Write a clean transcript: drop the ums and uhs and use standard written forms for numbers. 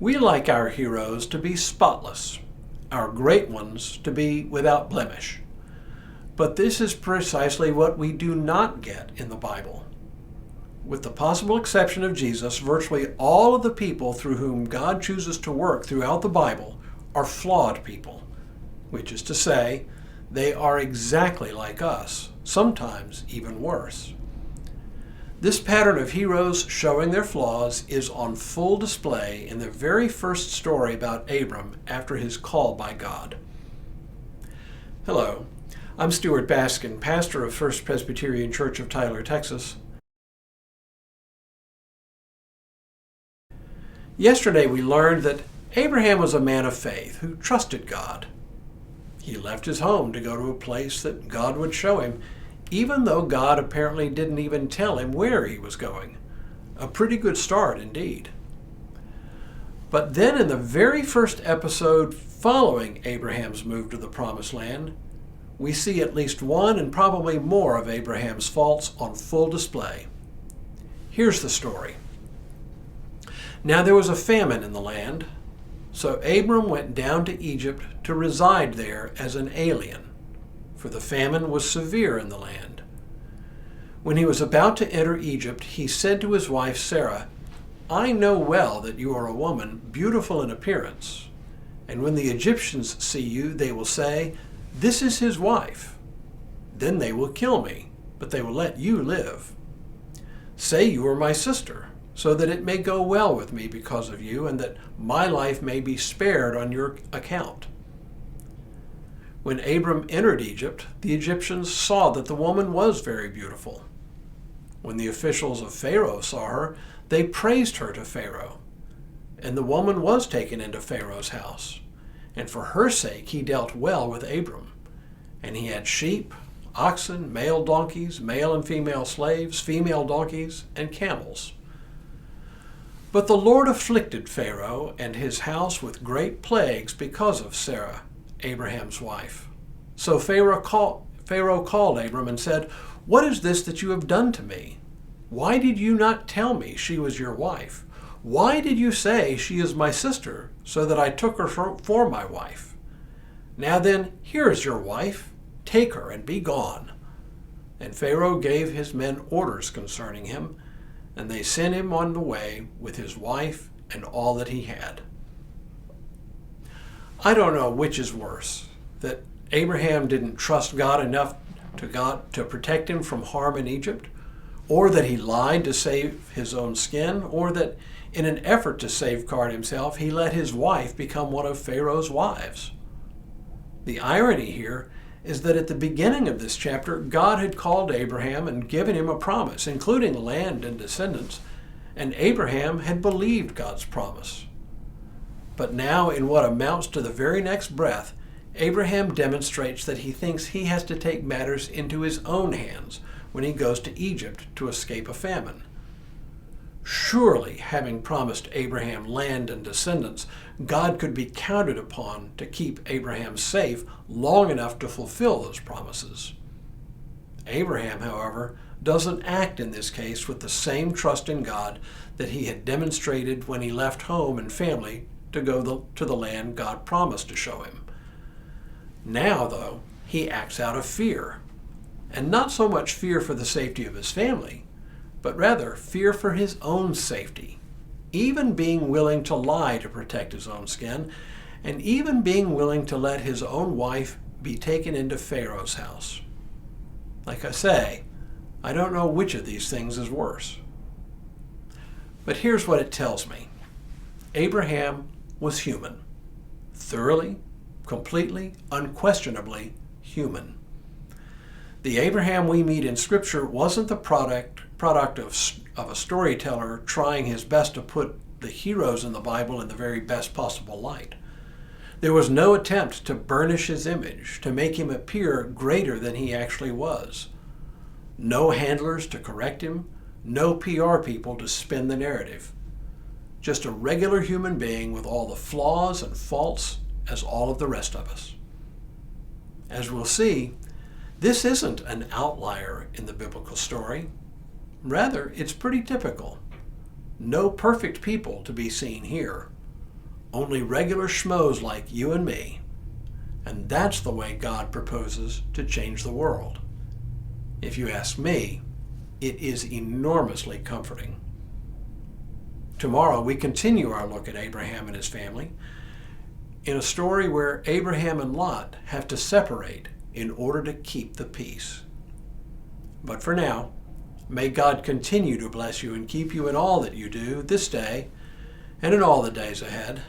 We like our heroes to be spotless, our great ones to be without blemish. But this is precisely what we do not get in the Bible. With the possible exception of Jesus, virtually all of the people through whom God chooses to work throughout the Bible are flawed people, which is to say, they are exactly like us, sometimes even worse. This pattern of heroes showing their flaws is on full display in the very first story about Abram after his call by God. Hello, I'm Stuart Baskin, pastor of First Presbyterian Church of Tyler, Texas. Yesterday we learned that Abraham was a man of faith who trusted God. He left his home to go to a place that God would show him, even though God apparently didn't even tell him where he was going. A pretty good start indeed. But then in the very first episode following Abraham's move to the Promised Land, we see at least one and probably more of Abraham's faults on full display. Here's the story. Now there was a famine in the land, so Abram went down to Egypt to reside there as an alien, for the famine was severe in the land. When he was about to enter Egypt, he said to his wife Sarah, "I know well that you are a woman beautiful in appearance, and when the Egyptians see you, they will say, 'This is his wife.' Then they will kill me, but they will let you live. Say you are my sister, so that it may go well with me because of you, and that my life may be spared on your account." When Abram entered Egypt, the Egyptians saw that the woman was very beautiful. When the officials of Pharaoh saw her, they praised her to Pharaoh. And the woman was taken into Pharaoh's house. And for her sake he dealt well with Abram. And he had sheep, oxen, male donkeys, male and female slaves, female donkeys, and camels. But the Lord afflicted Pharaoh and his house with great plagues because of Sarah, Abraham's wife. So Pharaoh called Abram and said, "What is this that you have done to me? Why did you not tell me she was your wife? Why did you say she is my sister, so that I took her for my wife? Now then, here is your wife. Take her and be gone." And Pharaoh gave his men orders concerning him, and they sent him on the way with his wife and all that he had. I don't know which is worse, that Abraham didn't trust God enough to protect him from harm in Egypt, or that he lied to save his own skin, or that in an effort to safeguard himself, he let his wife become one of Pharaoh's wives. The irony here is that at the beginning of this chapter, God had called Abraham and given him a promise, including land and descendants, and Abraham had believed God's promise. But now, in what amounts to the very next breath, Abraham demonstrates that he thinks he has to take matters into his own hands when he goes to Egypt to escape a famine. Surely, having promised Abraham land and descendants, God could be counted upon to keep Abraham safe long enough to fulfill those promises. Abraham, however, doesn't act in this case with the same trust in God that he had demonstrated when he left home and family to go to the land God promised to show him. Now, though, he acts out of fear, and not so much fear for the safety of his family, but rather fear for his own safety, even being willing to lie to protect his own skin, and even being willing to let his own wife be taken into Pharaoh's house. Like I say, I don't know which of these things is worse. But here's what it tells me. Abraham was human. Thoroughly, completely, unquestionably human. The Abraham we meet in Scripture wasn't the product of a storyteller trying his best to put the heroes in the Bible in the very best possible light. There was no attempt to burnish his image, to make him appear greater than he actually was. No handlers to correct him, no PR people to spin the narrative. Just a regular human being with all the flaws and faults as all of the rest of us. As we'll see, this isn't an outlier in the biblical story. Rather, it's pretty typical. No perfect people to be seen here. only regular schmoes like you and me. And that's the way God proposes to change the world. If you ask me, it is enormously comforting. Tomorrow we continue our look at Abraham and his family in a story where Abraham and Lot have to separate in order to keep the peace. But for now, may God continue to bless you and keep you in all that you do this day and in all the days ahead.